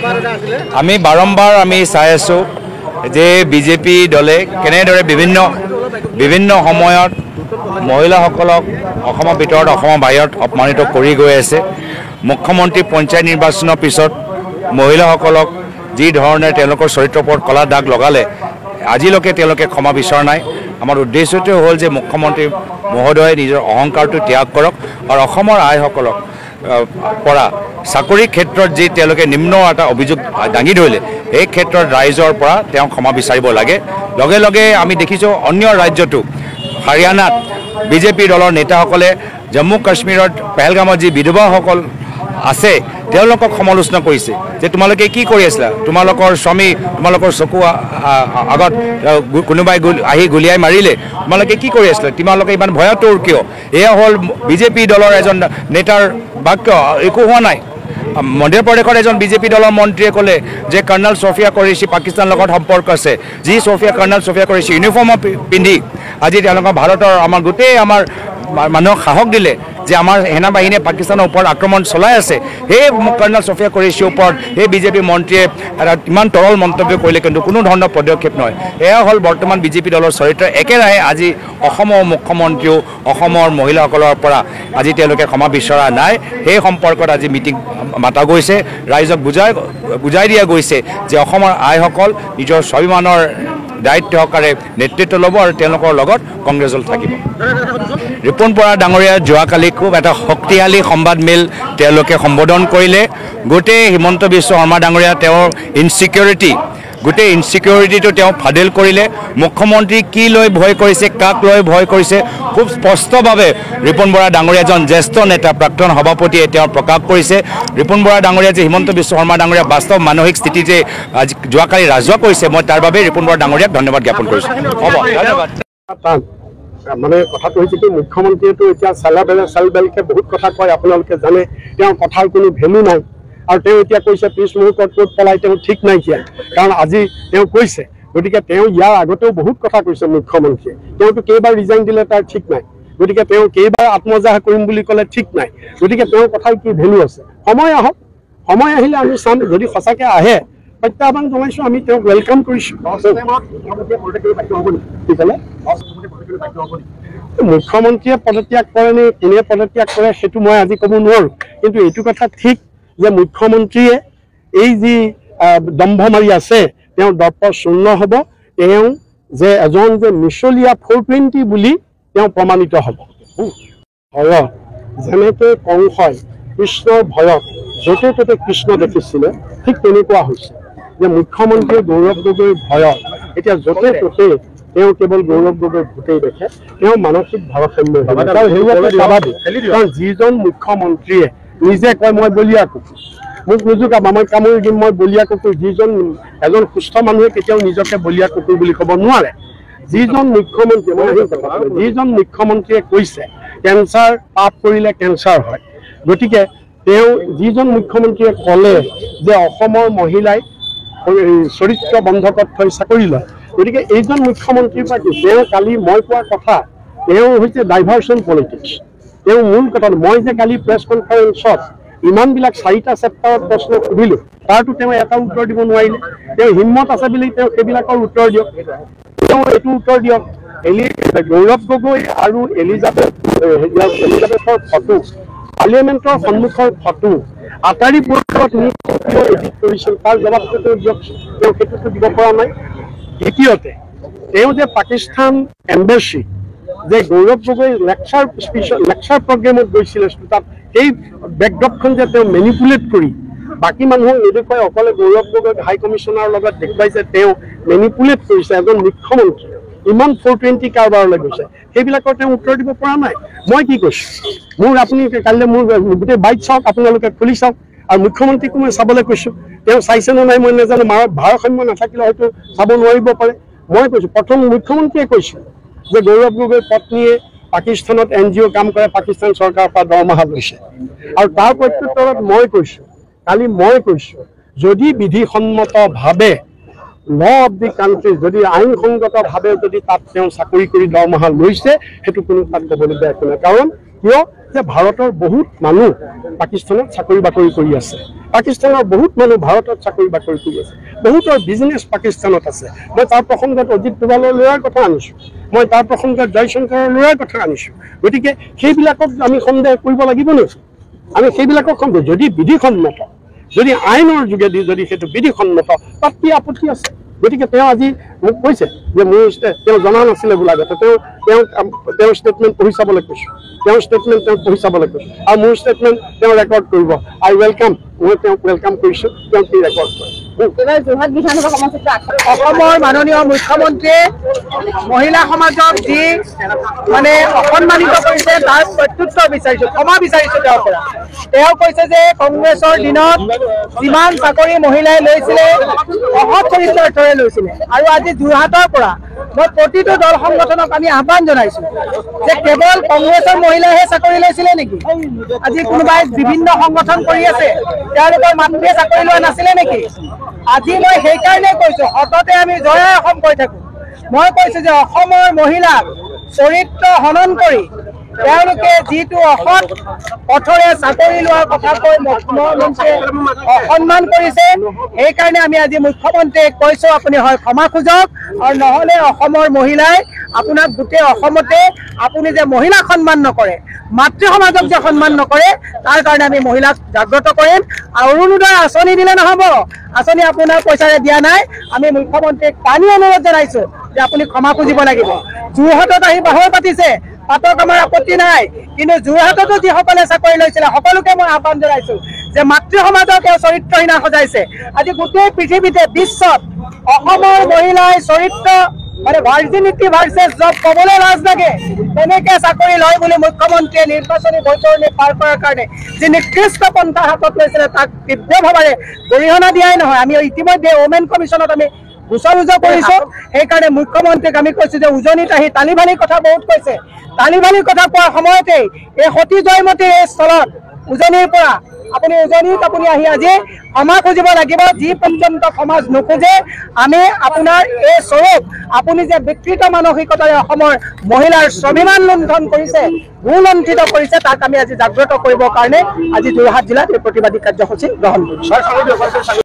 আমি বাৰম্বাৰ আমি চাই আছোঁ যে বিজেপি দলে কেনেদৰে বিভিন্ন সময়ত মহিলাসকলক অসমৰ ভিতৰত অসমৰ বাহিৰত অপমানিত কৰি গৈ আছে। মুখ্যমন্ত্ৰী পঞ্চায়ত নিৰ্বাচনৰ পিছত মহিলাসকলক যি ধৰণে তেওঁলোকৰ চৰিত্ৰৰ ওপৰত কলা দাগ লগালে আজিলৈকে তেওঁলোকে ক্ষমা বিচৰা নাই। আমাৰ উদ্দেশ্যটো হ'ল যে মুখ্যমন্ত্ৰী মহোদয়ে নিজৰ অহংকাৰটো ত্যাগ কৰক আৰু অসমৰ আইসকলক পৰা চাকৰিৰ ক্ষেত্ৰত যি তেওঁলোকে নিম্ন এটা অভিযোগ দাঙি ধৰিলে এই ক্ষেত্ৰত ৰাইজৰ পৰা তেওঁ ক্ষমা বিচাৰিব লাগে। লগে লগে আমি দেখিছোঁ অন্য ৰাজ্যতো হাৰিয়ানাত বিজেপি দলৰ নেতাসকলে জম্মু কাশ্মীৰত পেহেলগামত যি বিধৱাসকল আছে তেওঁলোকক সমালোচনা কৰিছে যে তোমালোকে কি কৰি আছিলা, তোমালোকৰ স্বামী তোমালোকৰ চকু আগত কোনোবাই আহি গুলিয়াই মাৰিলে, তোমালোকে কি কৰি আছিলা, তোমালোকে ইমান ভয়াতুৰ কিয়? এয়া হ'ল বিজেপি দলৰ এজন নেতাৰ বাক্য, একো হোৱা নাই। মধ্য প্ৰদেশৰ এজন বিজেপি দলৰ মন্ত্ৰীয়ে ক'লে যে কৰ্ণেল ছফিয়া কুৰেশ্বি পাকিস্তানৰ লগত সম্পৰ্ক আছে। যি কৰ্ণেল ছফিয়া কুৰেশ্বি ইউনিফৰ্ম পিন্ধি আজি তেওঁলোকৰ ভাৰতৰ আমাৰ গোটেই আমাৰ মানুহক সাহস দিলে যে আমাৰ সেনা বাহিনীয়ে পাকিস্তানৰ ওপৰত আক্ৰমণ চলাই আছে। সেই কৰ্ণেল ছফিয়া কুৰেশ্বীৰ ওপৰত সেই বিজেপি মন্ত্ৰীয়ে এটা ইমান তৰল মন্তব্য কৰিলে, কিন্তু কোনো ধৰণৰ পদক্ষেপ নহয়। এয়া হ'ল বৰ্তমান বিজেপি দলৰ চৰিত্ৰ। একেৰাহে আজি অসমৰ মুখ্যমন্ত্ৰীও অসমৰ মহিলাসকলৰ পৰা আজি তেওঁলোকে ক্ষমা বিচৰা নাই। সেই সম্পৰ্কত আজি মিটিং মাতা গৈছে, ৰাইজক বুজাই দিয়া গৈছে যে অসমৰ আইসকল নিজৰ স্বাভিমানৰ দায়িত্ব সহকাৰে নেতৃত্ব ল'ব আৰু তেওঁলোকৰ লগত কংগ্ৰেছ দল থাকিব। ৰিপুণ বৰা ডাঙৰীয়া যোৱাকালি খুব এটা শক্তিশালী সংবাদমেল তেওঁলোকে সম্বোধন কৰিলে। গোটেই হিমন্ত বিশ্ব শৰ্মা ডাঙৰীয়া তেওঁৰ গোটেই ইনচিকিউৰিটিটো তেওঁ ফাদিল কৰিলে। মুখ্যমন্ত্ৰী কি লৈ ভয় কৰিছে, কাক লৈ ভয় কৰিছে খুব স্পষ্টভাৱে ৰিপুণ বৰা ডাঙৰীয়া এজন জ্যেষ্ঠ নেতা প্ৰাক্তন সভাপতিয়ে তেওঁ প্ৰকাশ কৰিছে। ৰিপুণ বৰা ডাঙৰীয়া যে হিমন্ত বিশ্ব শৰ্মা ডাঙৰীয়া বাস্তৱ মানসিক স্থিতি যে আজি যোৱাকালি ৰাজহুৱা কৰিছে, মই তাৰ বাবে ৰিপুণ বৰা ডাঙৰীয়াক ধন্যবাদ জ্ঞাপন কৰিছোঁ। হ'ব, ধন্যবাদ। মানে কথাটো হৈছে কি, মুখ্যমন্ত্ৰীয়েতো এতিয়া চালবেলকে বহুত কথা কয়, আপোনালোকে জানে। তেওঁৰ কথাৰ কোনো ভেলু নাই আৰু তেওঁ এতিয়া কৈছে পিছ মুহূৰ্তত ক'ত পলাই তেওঁ ঠিক নাইকিয়া, কাৰণ আজি তেওঁ কৈছে। গতিকে তেওঁ ইয়াৰ আগতেও বহুত কথা কৈছে মুখ্যমন্ত্ৰীয়ে। তেওঁতো কেইবাৰ ৰিজাইন দিলে তাৰ ঠিক নাই, গতিকে তেওঁ কেইবাৰ আত্মজাহ কৰিম বুলি ক'লে ঠিক নাই। গতিকে তেওঁৰ কথাৰ কি ভেলু আছে? সময় আহক, সময় আহিলে আমি চাম। যদি সঁচাকৈ আহে প্ৰত্যাহ্বান জনাইছোঁ, আমি তেওঁক ৱেলকাম কৰিছোঁ। মুখ্যমন্ত্ৰীয়ে পদত্যাগ কৰে নে কোনে পদত্যাগ কৰে সেইটো মই আজি ক'ব নোৱাৰোঁ, কিন্তু এইটো কথা ঠিক যে মুখ্যমন্ত্ৰীয়ে এই যি দম্ভ মাৰি আছে তেওঁ দৰ্প শূন্য হ'ব। তেওঁ যে এজন যে মিছলীয়া 420 বুলি তেওঁ প্ৰমাণিত হ'ব। ভয়ত যেনেকৈ কংসই কৃষ্ণৰ ভয়ত য'তে ত'তে কৃষ্ণ দেখিছিলে, ঠিক তেনেকুৱা হৈছে যে মুখ্যমন্ত্ৰীয়ে গৌৰৱ গগৈৰ ভয়ত এতিয়া য'তে ত'তে তেওঁ কেৱল গৌৰৱ গগৈৰ ভোটেই দেখে। তেওঁ মানসিক ভাৰসাম্য স্বাভাৱিক, কাৰণ যিজন মুখ্যমন্ত্ৰীয়ে নিজে কয় মই বলিয়া কুকুৰ, মোক নোজোকাবা, মই কামুৰি দিম, মই বলিয়া কুকুৰ। এজন সুস্থ মানুহে কেতিয়াও নিজকে বলিয়া কুকুৰ বুলি ক'ব নোৱাৰে। যিজন মুখ্যমন্ত্ৰীয়ে কৈছে কেঞ্চাৰ পাপ কৰিলে কেঞ্চাৰ হয়, গতিকে তেওঁ যিজন মুখ্যমন্ত্ৰীয়ে ক'লে যে অসমৰ মহিলাই চৰিত্ৰ বন্ধকত থৈ চাকৰি লয়, গতিকে এইজন মুখ্যমন্ত্ৰীৰ পৰা কি তেওঁ কালি মই কোৱা কথা, তেওঁ হৈছে ডাইভাৰ্চন পলিটিক্স। তেওঁ মূল কথা, মই যে কালি প্ৰেছ কনফাৰেন্সত ইমানবিলাক 4টা চেপ্টাৰত প্ৰশ্ন সুধিলোঁ, তাৰতো তেওঁ এটা উত্তৰ দিব নোৱাৰিলে। তেওঁ হিম্মত আছে বুলি তেওঁ সেইবিলাকৰ উত্তৰ দিয়ক। তেওঁ এইটো উত্তৰ দিয়ক, গৌৰৱ গগৈ আৰু এলিজাবেথৰ ফটো, পাৰ্লিয়ামেণ্টৰ সন্মুখৰ ফটো আটাৰী বোৰ্ডত এডিট কৰিছিল, তাৰ জবাবটো তেওঁ দিয়কচোন। তেওঁ সেইটোতো দিব পৰা নাই। দ্বিতীয়তে তেওঁ যে পাকিস্তান এম্বেচি যে গৌৰৱ গগৈ লেকচাৰ প্ৰগ্ৰেমত গৈছিলে, তাত সেই বেকড্ৰপখন যে তেওঁ মেনিপুলেট কৰি বাকী মানুহক নেদেখুৱাই অকলে গৌৰৱ গগৈক হাই কমিশ্যনাৰৰ লগত দেখুৱাইছে তেওঁ মেনিপুলেট কৰিছে। এজন মুখ্যমন্ত্ৰী ইমান 420 কাৰবাৰলৈ গৈছে, সেইবিলাকৰ তেওঁ উত্তৰ দিব পৰা নাই। মই কি কৈছোঁ, আপুনি কাইলৈ মোৰ গোটেই বাইট চাওক, আপোনালোকে খুলি চাওক। আৰু মুখ্যমন্ত্ৰীকো মই চাবলৈ কৈছোঁ, তেওঁ চাইছে নে নাই মই নাজানো, ভাৰসাম্য নাথাকিলে হয়তো চাব নোৱাৰিব পাৰে। মই কৈছোঁ, প্ৰথম মুখ্যমন্ত্ৰীয়ে কৈছিল যে গৌৰৱ গগৈৰ পত্নীয়ে পাকিস্তানত NGO কাম কৰে, পাকিস্তান চৰকাৰৰ পৰা দৰমহা লৈছে। আৰু তাৰ প্ৰত্যুত্তৰত মই কৈছোঁ, কালি মই কৈছোঁ, যদি বিধিসন্মতভাৱে ল অফ দি কাণ্ট্ৰি, যদি আইনসংগতভাৱে যদি তাত তেওঁ চাকৰি কৰি দৰমহা লৈছে, সেইটো কোনো তাত ক'বলগীয়া একো নাই। কাৰণ কিয় যে ভাৰতৰ বহুত মানুহ পাকিস্তানত চাকৰি বাকৰি কৰি আছে, পাকিস্তানৰ বহুত মানুহ ভাৰতত চাকৰি বাকৰি কৰি আছে, বহুতৰ বিজনেছ পাকিস্তানত আছে। মই তাৰ প্ৰসংগত অজিত ডোভালৰ ল'ৰাৰ কথা আনিছোঁ, মই তাৰ প্ৰসংগত জয়শংকৰৰ ল'ৰাৰ কথা আনিছোঁ। গতিকে সেইবিলাকক আমি সন্দেহ কৰিব লাগিব নেকি? আমি সেইবিলাকক সন্দেহ যদি বিধিসন্মত, যদি আইনৰ যোগেদি যদি সেইটো বিধিসন্মত, তাত কি আপত্তি আছে? গতিকে তেওঁ আজি মোক কৈছে যে মোৰ তেওঁ জনা নাছিলে বোলা কথা, তেওঁৰ ষ্টেটমেণ্ট পঢ়ি চাবলৈ কৈছোঁ, তেওঁৰ ষ্টেটমেণ্ট তেওঁ পঢ়ি চাবলৈ কৈছোঁ, আৰু মোৰ ষ্টেটমেণ্ট তেওঁ ৰেকৰ্ড কৰিব। আই ৱেলকাম, মই তেওঁক ৱেলকাম কৰিছোঁ, তেওঁ কি ৰেকৰ্ড কৰে। অসমৰ মাননীয় মুখ্যমন্ত্ৰীয়ে মহিলা সমাজক যি মানে অসন্মানিত কৰিছে তাৰ প্ৰত্যুত্তৰ বিচাৰিছোঁ, ক্ষমা বিচাৰিছোঁ তেওঁৰ পৰা। তেওঁ কৈছে যে কংগ্ৰেছৰ দিনত যিমান চাকৰি মহিলাই লৈছিলে অসৎ চৰিত্ৰৰ লৈছিলে, আৰু আজি যোৰহাটৰ পৰা মই প্ৰতিটো দল সংগঠনক আমি আহ্বান জনাইছোঁ যে কেৱল কংগ্ৰেছৰ মহিলাইহে চাকৰি লৈছিলে নেকি? আজি কোনোবাই বিভিন্ন সংগঠন কৰি আছে, তেওঁলোকৰ মাতৃয়ে চাকৰি লোৱা নাছিলে নেকি? আজি মই সেইকাৰণে কৈছোঁ, সততে আমি জয় অসম কৈ থাকোঁ। মই কৈছোঁ যে অসমৰ মহিলাক চৰিত্ৰ হনন কৰি তেওঁলোকে যিটো অসৎ পথৰে চাকৰি লোৱাৰ কথা কৈ মুখ্যমন্ত্ৰীয়ে অসন্মান কৰিছে, সেইকাৰণে আমি আজি মুখ্যমন্ত্ৰীক কৈছোঁ আপুনি হয় ক্ষমা খোজক, আৰু নহ'লে অসমৰ মহিলাই আপোনাক গোটেই অসমতে আপুনি যে মহিলাক সন্মান নকৰে, মাতৃ সমাজক যে সন্মান নকৰে, তাৰ কাৰণে আমি মহিলাক জাগ্ৰত কৰিম। আৰু অৰুণোদয় আঁচনি দিলে নহ'ব, আঁচনি আপোনাৰ পইচাৰে দিয়া নাই। আমি মুখ্যমন্ত্ৰীক টানি অনুৰোধ জনাইছোঁ যে আপুনি ক্ষমা খুজিব লাগিব। যোৰহাটত আহি বাহৰ পাতিছে, পাতক আমাৰ আপত্তি নাই, কিন্তু যোৰহাটতো যিসকলে চাকৰি লৈছিলে সকলোকে মই আহ্বান জনাইছোঁ যে মাতৃ সমাজক তেওঁ চৰিত্ৰহীনা সজাইছে। আজি গোটেই পৃথিৱীতে বিশ্বত অসমৰ মহিলাই চৰিত্ৰ মানে ভাৰ্জিনিটি ভাৰ্চেছ জব ক'বলৈ লাজ লাগে, তেনেকৈ চাকৰি লয় বুলি মুখ্যমন্ত্ৰীয়ে নিৰ্বাচনী বৈতৰণি পাৰ কৰাৰ কাৰণে যি নিকৃষ্ট পন্থা হাতত লৈছিলে তাক তীব্ৰভাৱে গৰিহণা দিয়াই নহয়। আমি ইতিমধ্যে ওমেন কমিশ্যনত আমি গোচৰ ৰুজু কৰিছোঁ। সেইকাৰণে মুখ্যমন্ত্ৰীক আমি কৈছোঁ যে উজনিত আহি তালিবানীৰ কথা বহুত কৈছে, তালিবানীৰ কথা কোৱাৰ সময়তেই এই সতী জয়মতীৰ এই স্থলত উজনিৰ পৰা আপুনি উজনিত আপুনি আহি আজি ক্ষমা খুজিব লাগিব। যি পৰ্যন্ত সমাজ নোখোজে আমি আপোনাৰ এই স্বৰূপ আপুনি যে বিকৃত মানসিকতাৰে অসমৰ মহিলাৰ স্বাভিমান লুণ্ঠন কৰিছে, ভূলুণ্ঠিত কৰিছে, তাক আমি আজি জাগ্ৰত কৰিবৰ কাৰণে আজি যোৰহাট জিলাত এই প্ৰতিবাদী কাৰ্যসূচী গ্ৰহণ কৰিছোঁ।